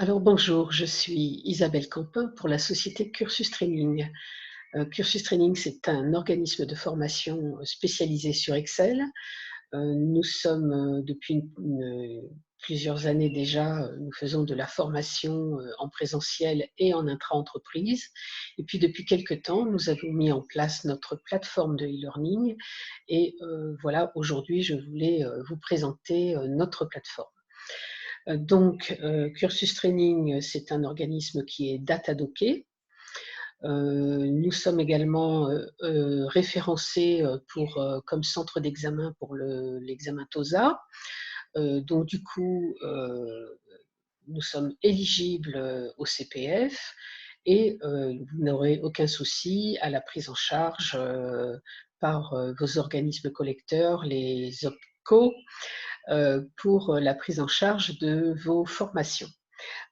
Alors bonjour, je suis Isabelle Campin pour la société Cursus Training. Cursus Training, c'est un organisme de formation spécialisé sur Excel. Nous sommes depuis plusieurs années déjà, nous faisons de la formation en présentiel et en intra-entreprise. Et puis depuis quelque temps, nous avons mis en place notre plateforme de e-learning. Et voilà, aujourd'hui, je voulais vous présenter notre plateforme. Cursus Training, c'est un organisme qui est datadocké. Nous sommes également référencés comme centre d'examen pour l'examen TOSA. Donc du coup, nous sommes éligibles au CPF et vous n'aurez aucun souci à la prise en charge par vos organismes collecteurs, les OPCO, pour la prise en charge de vos formations.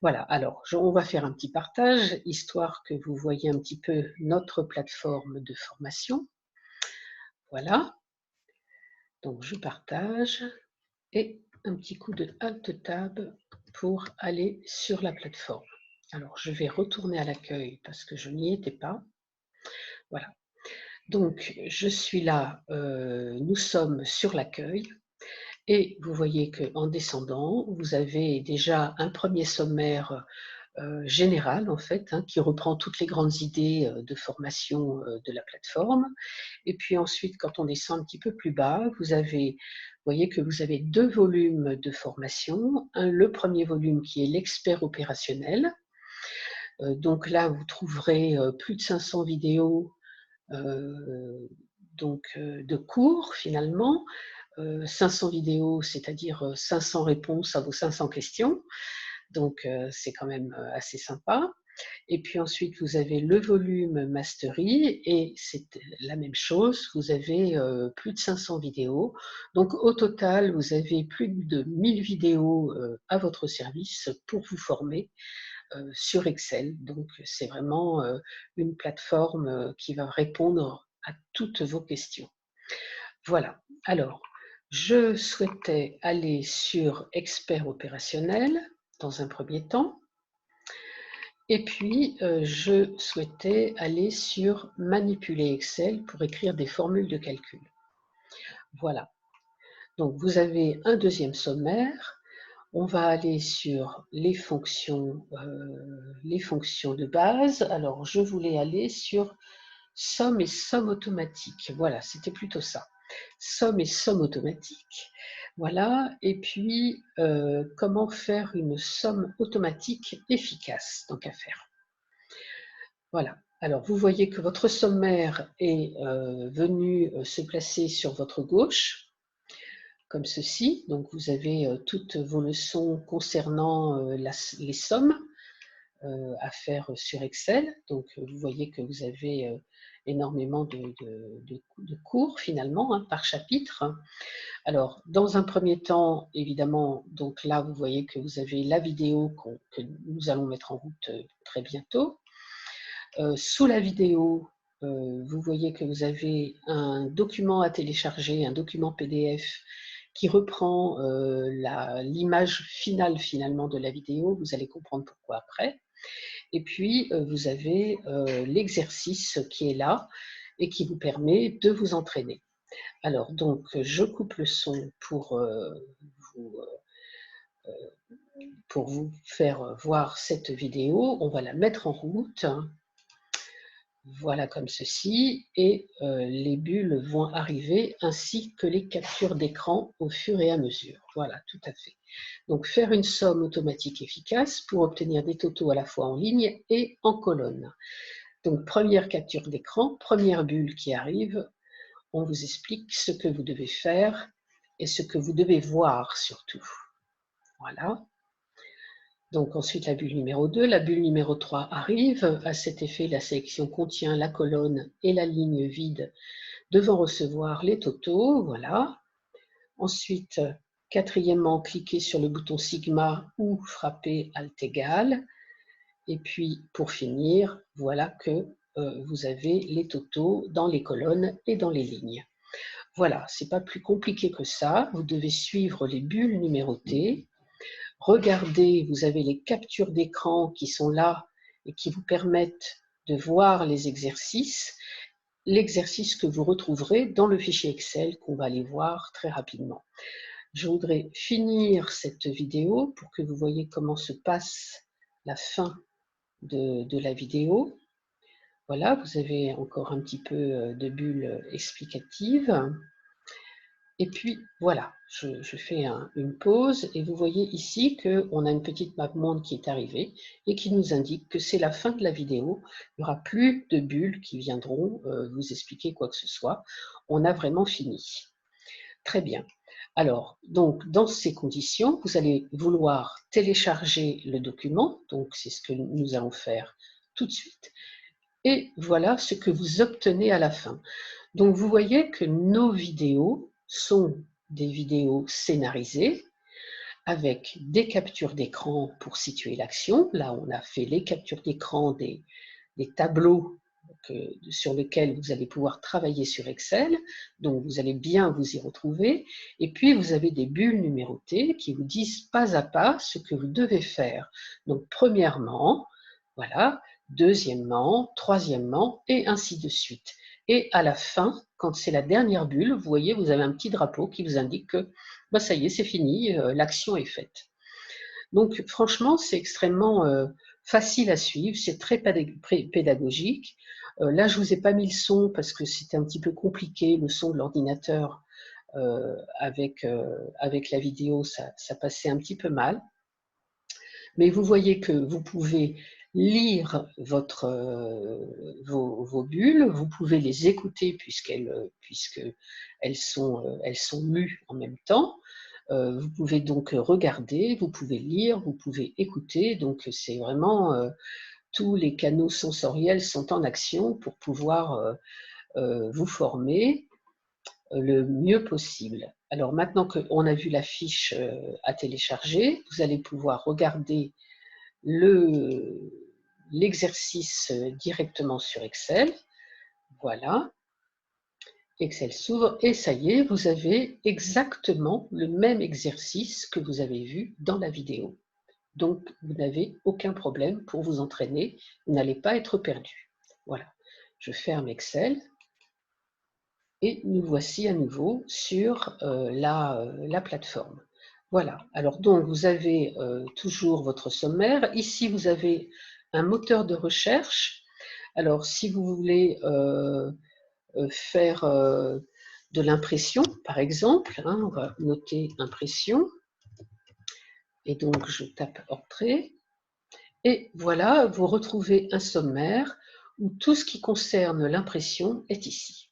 Voilà, alors on va faire un petit partage, histoire que vous voyez un petit peu notre plateforme de formation. Voilà, donc je partage et un petit coup de Alt Tab pour aller sur la plateforme. Alors je vais retourner à l'accueil parce que je n'y étais pas. Voilà, donc je suis là, nous sommes sur l'accueil. Et vous voyez qu'en descendant, vous avez déjà un premier sommaire général, en fait, hein, qui reprend toutes les grandes idées de formation de la plateforme. Et puis ensuite, quand on descend un petit peu plus bas, vous voyez que vous avez deux volumes de formation. Le premier volume qui est l'expert opérationnel. Donc là, vous trouverez plus de 500 vidéos de cours finalement. 500 vidéos, c'est-à-dire 500 réponses à vos 500 questions. Donc, c'est quand même assez sympa. Et puis ensuite, vous avez le volume Mastery et c'est la même chose. Vous avez plus de 500 vidéos. Donc, au total, vous avez plus de 1000 vidéos à votre service pour vous former sur Excel. Donc, c'est vraiment une plateforme qui va répondre à toutes vos questions. Voilà. Alors, je souhaitais aller sur expert opérationnel dans un premier temps. Et puis, je souhaitais aller sur manipuler Excel pour écrire des formules de calcul. Voilà. Donc, vous avez un deuxième sommaire. On va aller sur les fonctions de base. Alors, je voulais aller sur somme et somme automatique. Voilà, c'était plutôt ça. Somme et somme automatique. Voilà. Et puis, comment faire une somme automatique efficace, donc à faire. Voilà. Alors, vous voyez que votre sommaire est venu se placer sur votre gauche, comme ceci. Donc, vous avez toutes vos leçons concernant les sommes à faire sur Excel. Donc, vous voyez que vous avez énormément de cours, finalement, hein, par chapitre. Alors, dans un premier temps, évidemment, donc là, vous voyez que vous avez la vidéo que nous allons mettre en route très bientôt. Sous la vidéo, vous voyez que vous avez un document à télécharger, un document PDF qui reprend l'image finale finalement de la vidéo. Vous allez comprendre pourquoi après. Et puis, vous avez l'exercice qui est là et qui vous permet de vous entraîner. Alors, donc, je coupe le son pour vous faire voir cette vidéo. On va la mettre en route. Voilà comme ceci, et les bulles vont arriver ainsi que les captures d'écran au fur et à mesure. Voilà, tout à fait. Donc faire une somme automatique efficace pour obtenir des totaux à la fois en ligne et en colonne. Donc première capture d'écran, première bulle qui arrive, on vous explique ce que vous devez faire et ce que vous devez voir surtout. Voilà. Donc ensuite la bulle numéro 2, la bulle numéro 3 arrive. À cet effet, la sélection contient la colonne et la ligne vide devant recevoir les totaux. Voilà. Ensuite, quatrièmement, cliquez sur le bouton Sigma ou frappez Alt égal. Et puis, pour finir, voilà que vous avez les totaux dans les colonnes et dans les lignes. Voilà, c'est pas plus compliqué que ça. Vous devez suivre les bulles numérotées. regardez, vous avez les captures d'écran qui sont là et qui vous permettent de voir les exercices, l'exercice que vous retrouverez dans le fichier Excel qu'on va aller voir très rapidement. Je voudrais finir cette vidéo pour que vous voyez comment se passe la fin de la vidéo. Voilà, vous avez encore un petit peu de bulles explicatives. Et puis voilà, je fais une pause et vous voyez ici qu'on a une petite map monde qui est arrivée et qui nous indique que c'est la fin de la vidéo. Il n'y aura plus de bulles qui viendront vous expliquer quoi que ce soit. On a vraiment fini. Très bien. Alors, donc, dans ces conditions, vous allez vouloir télécharger le document. Donc, c'est ce que nous allons faire tout de suite. Et voilà ce que vous obtenez à la fin. Donc, vous voyez que nos vidéos sont des vidéos scénarisées avec des captures d'écran pour situer l'action. Là, on a fait les captures d'écran des tableaux sur lesquels vous allez pouvoir travailler sur Excel. Donc, vous allez bien vous y retrouver. Et puis, vous avez des bulles numérotées qui vous disent pas à pas ce que vous devez faire. Donc, premièrement, voilà, deuxièmement, troisièmement, et ainsi de suite. Et à la fin, quand c'est la dernière bulle, vous voyez, vous avez un petit drapeau qui vous indique que bah, ça y est, c'est fini, l'action est faite. Donc, franchement, c'est extrêmement facile à suivre, c'est très pédagogique. Là, je ne vous ai pas mis le son parce que c'était un petit peu compliqué, le son de l'ordinateur avec la vidéo, ça passait un petit peu mal. Mais vous voyez que vous pouvez lire vos bulles, vous pouvez les écouter puisqu'elles sont lues en même temps. Vous pouvez donc regarder, vous pouvez lire, vous pouvez écouter. Donc c'est vraiment tous les canaux sensoriels sont en action pour pouvoir vous former le mieux possible. Alors maintenant qu'on a vu la fiche à télécharger, vous allez pouvoir regarder l'exercice directement sur Excel. Voilà. Excel s'ouvre et ça y est, vous avez exactement le même exercice que vous avez vu dans la vidéo. Donc, vous n'avez aucun problème pour vous entraîner, vous n'allez pas être perdu. Voilà, je ferme Excel et nous voici à nouveau sur la plateforme. Voilà, alors donc vous avez toujours votre sommaire. Ici, vous avez un moteur de recherche. Alors, si vous voulez faire de l'impression, par exemple, hein, on va noter impression. Et donc, je tape Entrée. Et voilà, vous retrouvez un sommaire où tout ce qui concerne l'impression est ici.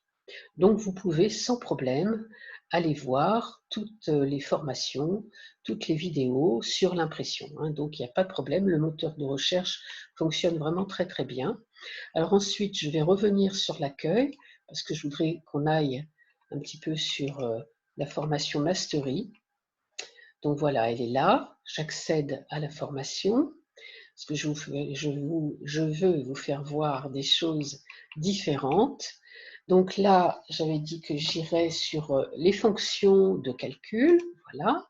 Donc, vous pouvez sans problème aller voir toutes les formations, toutes les vidéos sur l'impression. Hein. Donc, il n'y a pas de problème, le moteur de recherche fonctionne vraiment très très bien. Alors ensuite, je vais revenir sur l'accueil parce que je voudrais qu'on aille un petit peu sur la formation Mastery. Donc voilà, elle est là. J'accède à la formation parce que je veux vous faire voir des choses différentes. Donc là, j'avais dit que j'irais sur les fonctions de calcul. Voilà.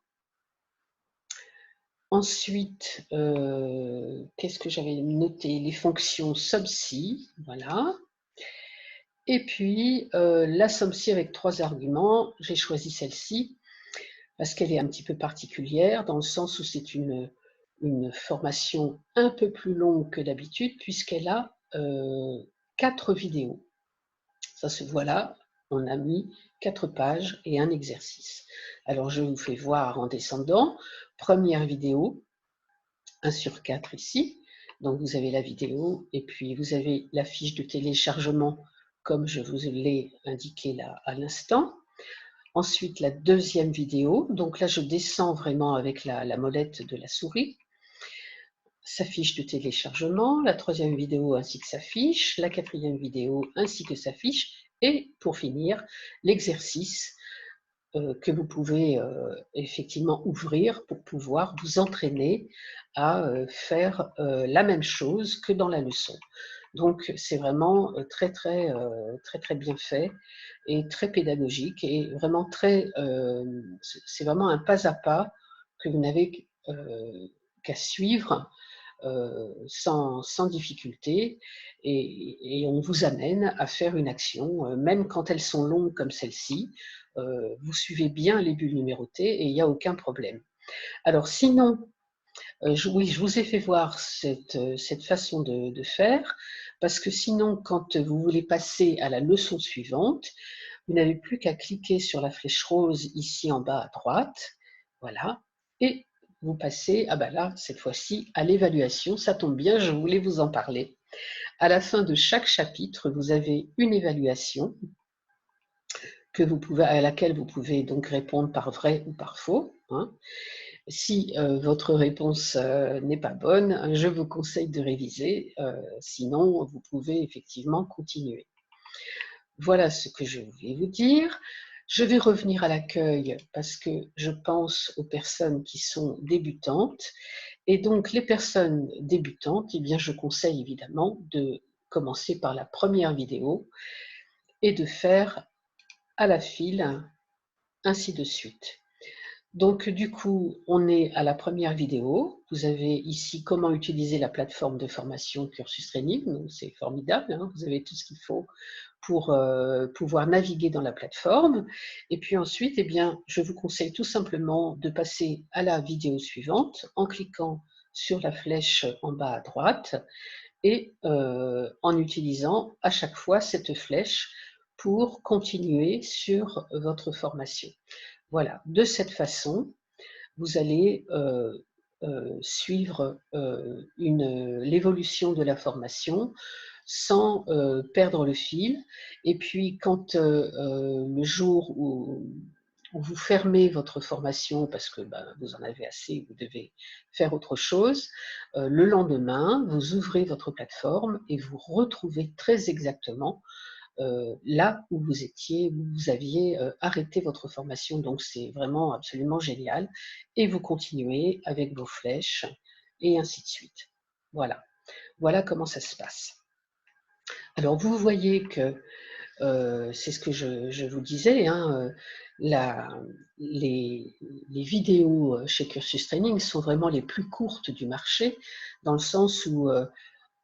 Ensuite, qu'est-ce que j'avais noté? Les fonctions SUBSI. Voilà. Et puis, la SUMSI avec 3 arguments, j'ai choisi celle-ci parce qu'elle est un petit peu particulière dans le sens où c'est une formation un peu plus longue que d'habitude puisqu'elle a 4 vidéos. Ça se voit là, on a mis 4 pages et un exercice. Alors, je vous fais voir en descendant. Première vidéo, 1 sur 4 ici. Donc, vous avez la vidéo et puis vous avez la fiche de téléchargement comme je vous l'ai indiqué là à l'instant. Ensuite, la deuxième vidéo. Donc là, je descends vraiment avec la molette de la souris. Sa fiche de téléchargement, la troisième vidéo ainsi que sa fiche, la quatrième vidéo ainsi que sa fiche. Et pour finir, l'exercice que vous pouvez effectivement ouvrir pour pouvoir vous entraîner à faire la même chose que dans la leçon. Donc, c'est vraiment très bien fait et très pédagogique et vraiment c'est vraiment un pas à pas que vous n'avez qu'à suivre sans difficulté et on vous amène à faire une action, même quand elles sont longues comme celle-ci, vous suivez bien les bulles numérotées et il n'y a aucun problème. Alors sinon, oui, je vous ai fait voir cette façon de faire, parce que sinon, quand vous voulez passer à la leçon suivante, vous n'avez plus qu'à cliquer sur la flèche rose ici en bas à droite, voilà, et vous passez, ah ben là, cette fois-ci, à l'évaluation. Ça tombe bien, je voulais vous en parler. À la fin de chaque chapitre, vous avez une évaluation à laquelle vous pouvez donc répondre par vrai ou par faux, hein. Si votre réponse n'est pas bonne, je vous conseille de réviser, sinon vous pouvez effectivement continuer. Voilà ce que je voulais vous dire. Je vais revenir à l'accueil parce que je pense aux personnes qui sont débutantes. Et donc les personnes débutantes, eh bien, je conseille évidemment de commencer par la première vidéo et de faire à la file, ainsi de suite. Donc du coup, on est à la première vidéo. Vous avez ici comment utiliser la plateforme de formation Cursus Training. Donc c'est formidable, hein, vous avez tout ce qu'il faut pour pouvoir naviguer dans la plateforme. Et puis ensuite, eh bien, je vous conseille tout simplement de passer à la vidéo suivante en cliquant sur la flèche en bas à droite et en utilisant à chaque fois cette flèche pour continuer sur votre formation. Voilà, de cette façon, vous allez suivre l'évolution de la formation sans perdre le fil. Et puis, quand le jour où vous fermez votre formation parce que ben, vous en avez assez, vous devez faire autre chose, le lendemain, vous ouvrez votre plateforme et vous retrouvez très exactement là où vous étiez, où vous aviez arrêté votre formation. Donc c'est vraiment absolument génial. Et vous continuez avec vos flèches et ainsi de suite. Voilà, voilà comment ça se passe. Alors vous voyez que c'est ce que je vous disais, hein, les vidéos chez Cursus Training sont vraiment les plus courtes du marché, dans le sens où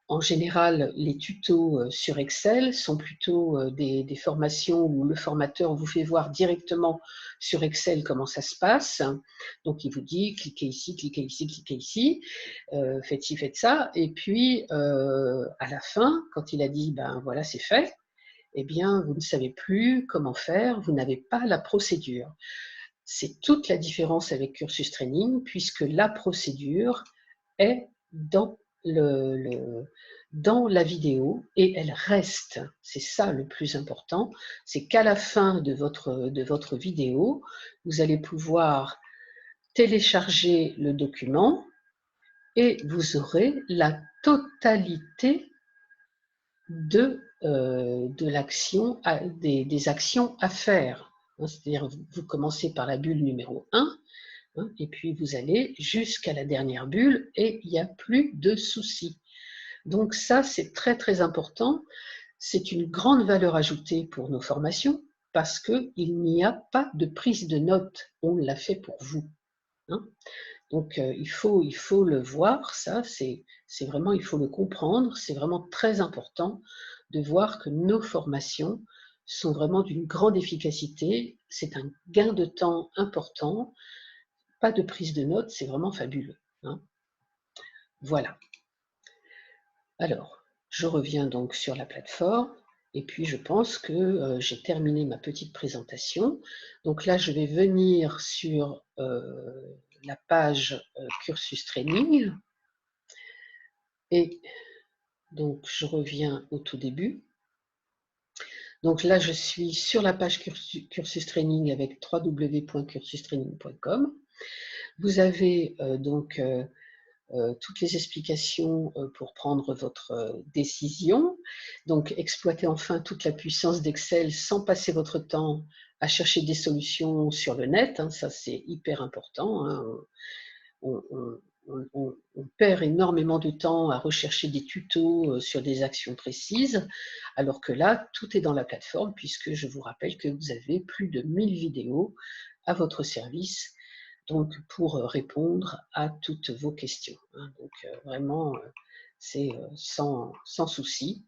en général, les tutos sur Excel sont plutôt des formations où le formateur vous fait voir directement sur Excel comment ça se passe. Donc, il vous dit cliquez ici, cliquez ici, faites ci, faites ça. Et puis, à la fin, quand il a dit ben voilà, c'est fait, eh bien, vous ne savez plus comment faire, vous n'avez pas la procédure. C'est toute la différence avec Cursus Training, puisque la procédure est dans la vidéo et elle reste. C'est ça le plus important, c'est qu'à la fin de votre vidéo, vous allez pouvoir télécharger le document et vous aurez la totalité de l'action, des actions à faire. C'est-à-dire, vous commencez par la bulle numéro 1, hein, et puis vous allez jusqu'à la dernière bulle et il n'y a plus de soucis. Donc ça, c'est très très important. C'est une grande valeur ajoutée pour nos formations parce qu'il n'y a pas de prise de notes. On l'a fait pour vous, hein. Donc il faut le voir, ça, c'est vraiment, il faut le comprendre. C'est vraiment très important de voir que nos formations sont vraiment d'une grande efficacité. C'est un gain de temps important. Pas de prise de notes, c'est vraiment fabuleux, hein. Voilà. Alors, je reviens donc sur la plateforme et puis je pense que j'ai terminé ma petite présentation. Donc là, je vais venir sur la page Cursus Training et donc je reviens au tout début. Donc là, je suis sur la page Cursus Training avec www.cursustraining.com. Vous avez donc toutes les explications pour prendre votre décision. Donc, exploitez enfin toute la puissance d'Excel sans passer votre temps à chercher des solutions sur le net, hein, ça c'est hyper important, hein. On perd énormément de temps à rechercher des tutos sur des actions précises, alors que là, tout est dans la plateforme, puisque je vous rappelle que vous avez plus de 1000 vidéos à votre service. donc pour répondre à toutes vos questions, hein. Donc vraiment, c'est sans souci.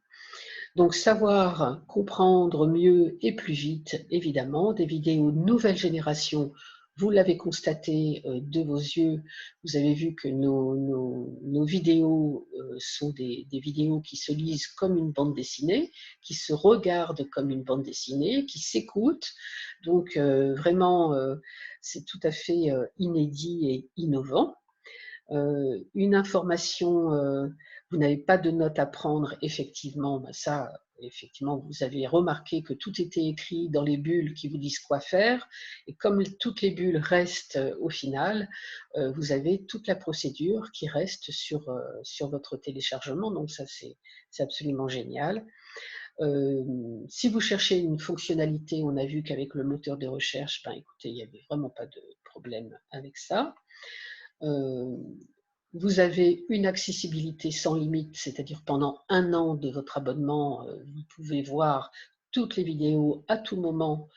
Donc savoir comprendre mieux et plus vite, évidemment, des vidéos de nouvelle génération, vous l'avez constaté de vos yeux, vous avez vu que nos vidéos sont des vidéos qui se lisent comme une bande dessinée, qui se regardent comme une bande dessinée, qui s'écoutent. Donc vraiment, c'est tout à fait inédit et innovant. Une information, vous n'avez pas de notes à prendre, effectivement, ben ça, effectivement, vous avez remarqué que tout était écrit dans les bulles qui vous disent quoi faire, et comme toutes les bulles restent au final, vous avez toute la procédure qui reste sur votre téléchargement, donc ça c'est absolument génial. Si vous cherchez une fonctionnalité, on a vu qu'avec le moteur de recherche, ben écoutez, il n'y avait vraiment pas de problème avec ça. Vous avez une accessibilité sans limite, c'est-à-dire pendant 1 an de votre abonnement, vous pouvez voir toutes les vidéos à tout moment,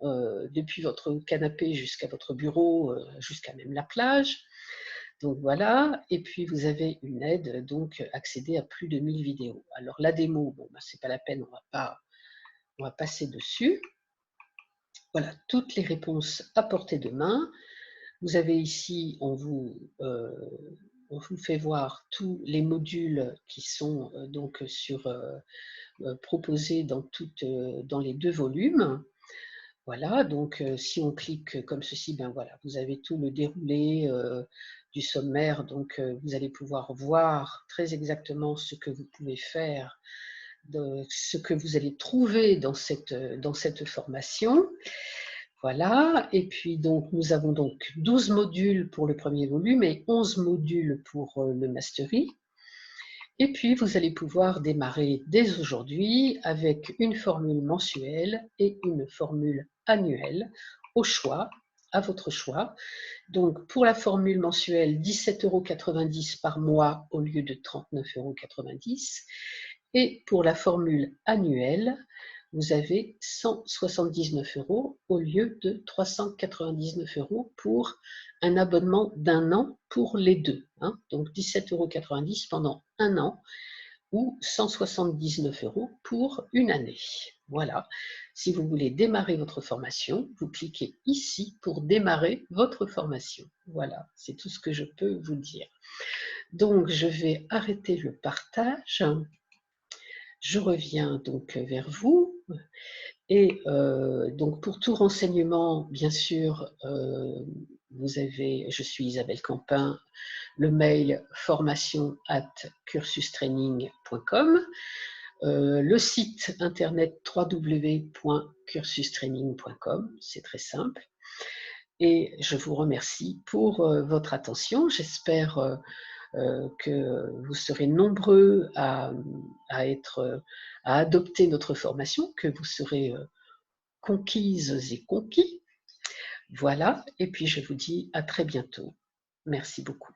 depuis votre canapé jusqu'à votre bureau, jusqu'à même la plage. Donc voilà, et puis vous avez une aide, donc accéder à plus de 1000 vidéos. Alors la démo, bon, bah, c'est pas la peine, on va passer dessus. Voilà, toutes les réponses à portée de main. Vous avez ici, on vous fait voir tous les modules qui sont donc proposés dans les 2 volumes. Voilà, donc si on clique comme ceci, ben voilà, vous avez tout le déroulé du sommaire, donc vous allez pouvoir voir très exactement ce que vous pouvez faire, ce que vous allez trouver dans cette formation. Voilà, et puis donc nous avons donc 12 modules pour le premier volume et 11 modules pour le Mastery. Et puis vous allez pouvoir démarrer dès aujourd'hui avec une formule mensuelle et une formule annuelle au choix, à votre choix. Donc pour la formule mensuelle, 17,90 € par mois au lieu de 39,90 €. Et pour la formule annuelle, vous avez 179 € au lieu de 399 € pour un abonnement d'1 an pour les deux, hein. Donc 17,90 € pendant 1 an ou 179 € pour une année. Voilà. Si vous voulez démarrer votre formation, vous cliquez ici pour démarrer votre formation. Voilà, c'est tout ce que je peux vous dire. Donc, je vais arrêter le partage. Je reviens donc vers vous. Et donc pour tout renseignement, bien sûr, je suis Isabelle Campin, le mail formation@cursustraining.com, le site internet www.cursustraining.com, c'est très simple. Et je vous remercie pour votre attention. J'espère que vous serez nombreux à adopter notre formation, que vous serez conquises et conquis. Voilà, et puis je vous dis à très bientôt. Merci beaucoup.